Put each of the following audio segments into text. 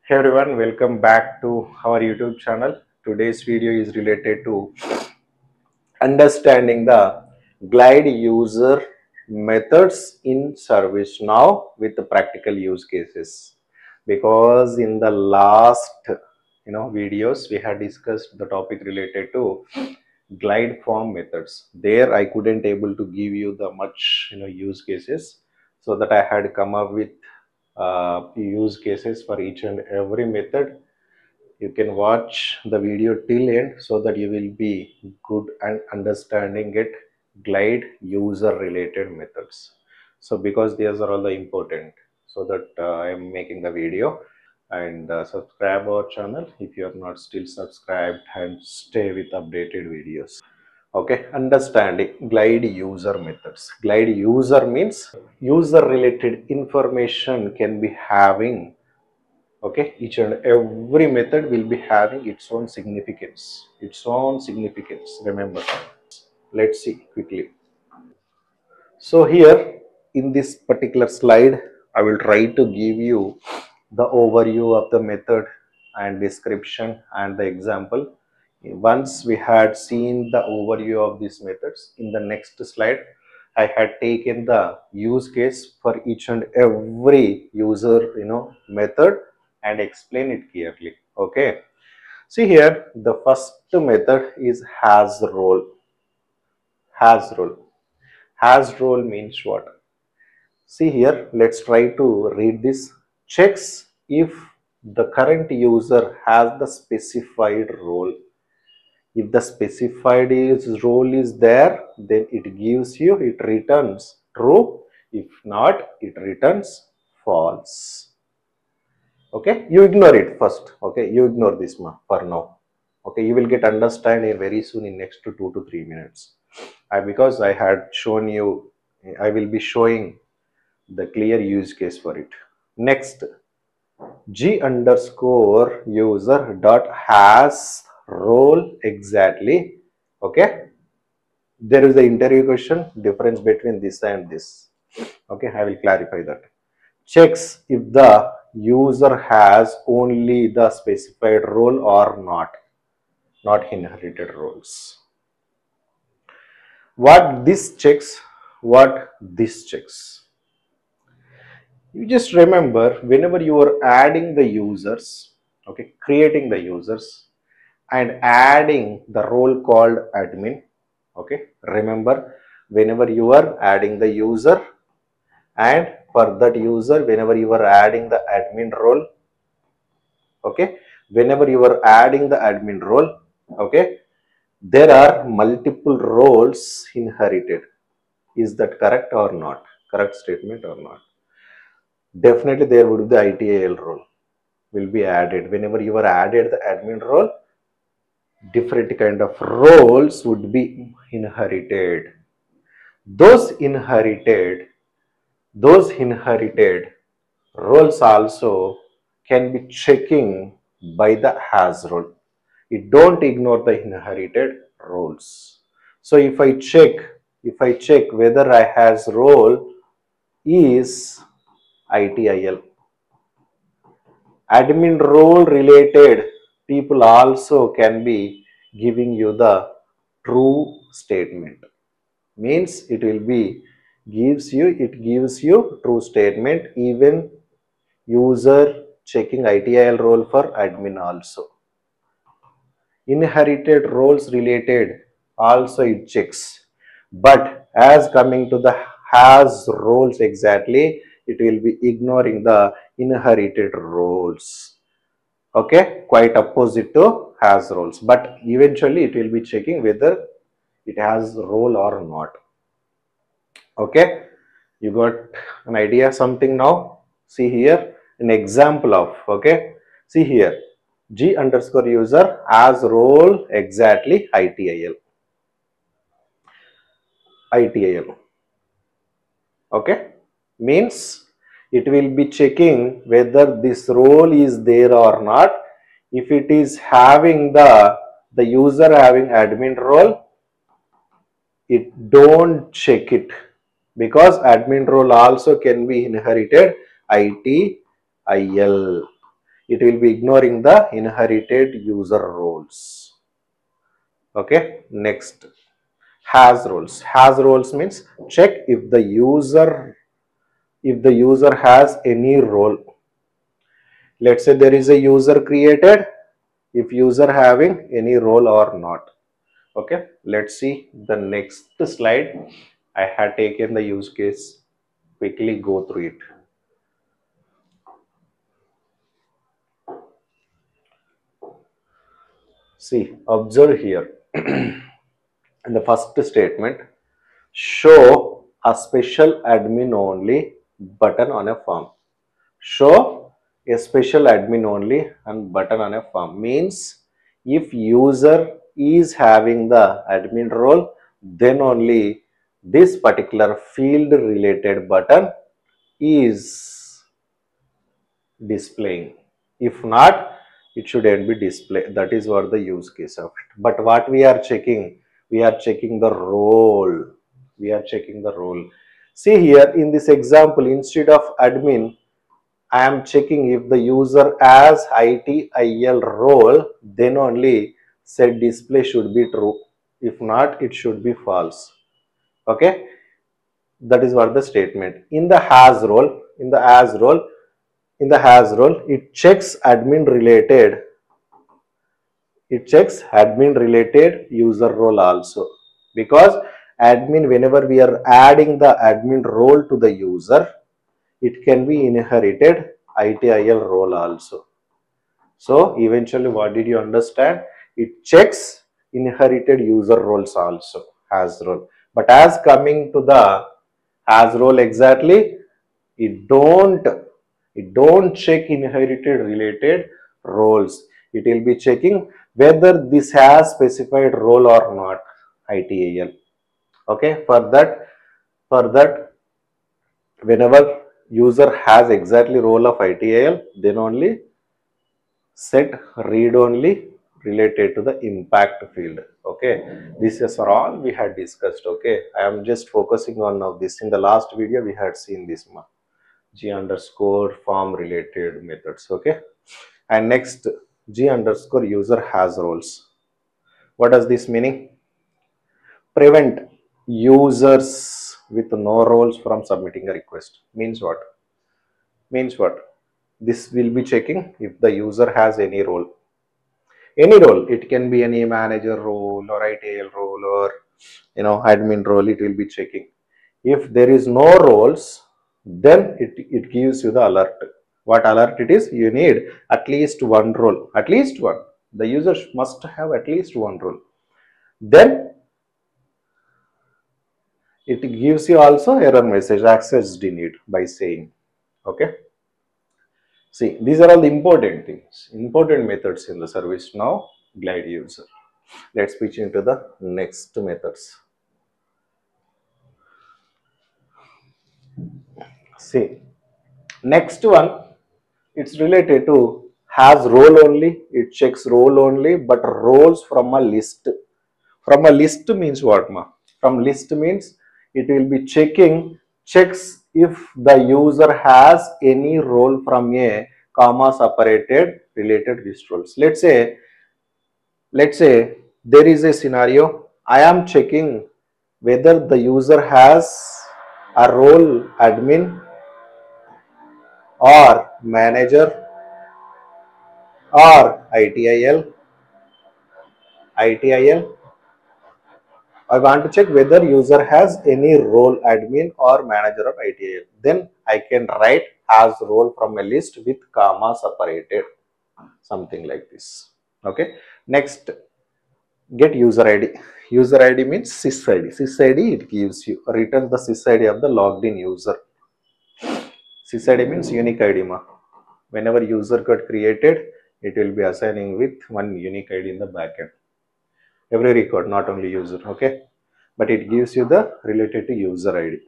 Hey everyone, welcome back to our YouTube channel. Today's video is related to understanding the glide user methods in ServiceNow with the practical use cases. Because in the last videos we had discussed the topic related to glide form methods. There I couldn't able to give you the much use cases, so that I had come up with use cases for each and every method. You can watch the video till end so that you will be good and understanding it glide user related methods. So because these are all the important, so that I am making the video. And subscribe our channel if you are not still subscribed, and stay with updated videos. Okay, understanding glide user methods. Glide user means user related information can be having. Okay, each and every method will be having its own significance. Remember, let's see quickly. So here in this particular slide, I will try to give you the overview of the method and description and the example. Once we had seen the overview of these methods, in the next slide I had taken the use case for each and every user method and explain it clearly. Okay, see here, the first method is has role. Has role means what? See here, let's try to read this. Checks if the current user has the specified role. If the specified role is there, then it gives you, it returns true. If not, it returns false. Okay, you ignore it first. Okay, you ignore this for now. Okay, you will get understand it very soon in next to 2 to 3 minutes. Because I had shown you, I will be showing the clear use case for it. Next, G underscore user dot has role exactly. Okay, there is the interview question, difference between this and this. Okay, I will clarify that. Checks if the user has only the specified role or not inherited roles. What this checks? You just remember, whenever you are adding the users, okay, creating the users and adding the role called admin. Okay, remember, whenever you are adding the user, and for that user, whenever you are adding the admin role, okay, whenever you are adding the admin role, okay, there are multiple roles inherited. Is that correct or not? Correct statement or not? Definitely there would be the ITIL role will be added. Whenever you are added the admin role, different kind of roles would be inherited. Those inherited roles also can be checking by the has role. You don't ignore the inherited roles. So if I check whether I has role is ITIL. Admin role related people also can be giving you the true statement. Means it will be gives you true statement even user checking ITIL role for admin also. Inherited roles related also it checks, but as coming to the has roles exactly, it will be ignoring the inherited roles. Okay, quite opposite to has roles, but eventually it will be checking whether it has role or not. Okay, you got an idea something now? See here an example of, okay, see here, G underscore user as role exactly ITIL. Okay, means it will be checking whether this role is there or not. If it is having the user having admin role, it don't check it, because admin role also can be inherited ITIL. It will be ignoring the inherited user roles. Okay, next, has roles. Has roles means check if the user has any role. Let's say there is a user created, if user having any role or not. Okay, let's see the next slide. I had taken the use case, quickly go through it. See, observe here. In the first statement, show a special admin only button on a form. Show a special admin only and button on a form means if user is having the admin role, then only this particular field related button is displaying. If not, it shouldn't be displayed. That is what the use case of it. But what we are checking? We are checking the role. We are checking the role. See here in this example, instead of admin, I am checking if the user has ITIL role, then only set display should be true. If not, it should be false. Okay, that is what the statement. In the has role, it checks admin related user role also, because admin, whenever we are adding the admin role to the user, it can be inherited ITIL role also. So eventually what did you understand? It checks inherited user roles also, has role. But as coming to the has role exactly, it don't check inherited related roles. It will be checking whether this has specified role or not, ITIL. Okay, for that whenever user has exactly role of ITIL, then only set read only related to the impact field. Okay, this is all we had discussed. Okay, I am just focusing on now this. In the last video we had seen this G underscore form related methods. Okay, and next, G underscore user has roles. What does this meaning? Prevent users with no roles from submitting a request. Means what? This will be checking if the user has any role. Any role, it can be any manager role or ITL role or admin role. It will be checking. If there is no roles, then it gives you the alert. What alert it is? You need at least one role, at least one. The user must have at least one role. Then it gives you also error message, access denied, by saying. Okay, see, these are all the important things, important methods in the ServiceNow Glide user. Let's switch into the next methods. See, next one, it's related to has role only. It checks role only, but roles from a list. From a list means what, ma? From list means it will be checks if the user has any role from a comma separated related list roles. Let's say there is a scenario. I am checking whether the user has a role admin or manager or ITIL. I want to check whether user has any role admin or manager of ITIL. Then I can write as role from a list with comma separated, something like this. Okay. Next, get user ID. User ID means sys ID. Sys ID, it gives you, returns the sys ID of the logged in user. Sys ID means unique ID. Whenever user got created, it will be assigning with one unique ID in the backend. Every record, not only user. Okay, but it gives you the related to user ID.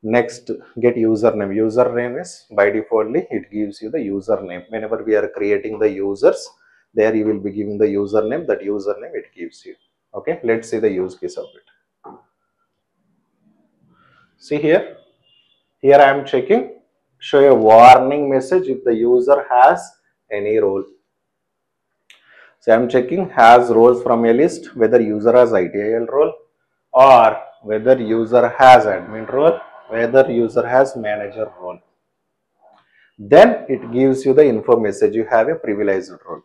Next, get username. Username is by defaultly it gives you the username. Whenever we are creating the users, there you will be giving the username. That username it gives you. Okay, let's see the use case of it. See here I am checking. Show a warning message if the user has any role. So I'm checking has roles from a list, whether user has ITIL role or whether user has admin role, whether user has manager role. Then it gives you the info message, you have a privileged role.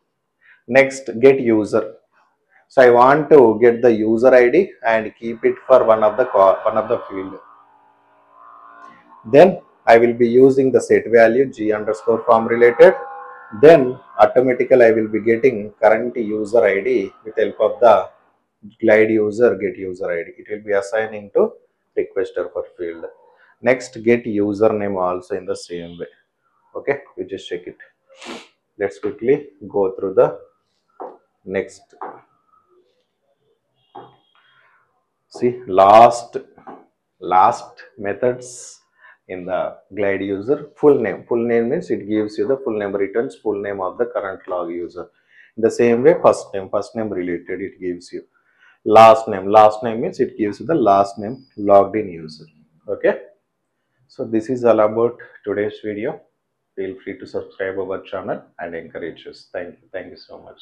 Next, get user. So I want to get the user ID and keep it for one of the field. Then I will be using the set value g underscore form related. Then automatically I will be getting current user ID with help of the glide user get user ID. It will be assigning to requester for field. Next, get username also in the same way. Okay, we just check it. Let's quickly go through the next. See, last methods in the glide user. Full name means it gives you the full name, returns full name of the current log user. In the same way, first name related, it gives you last name means it gives you the last name logged in user. Okay, so this is all about today's video. Feel free to subscribe our channel and encourage us. Thank you so much.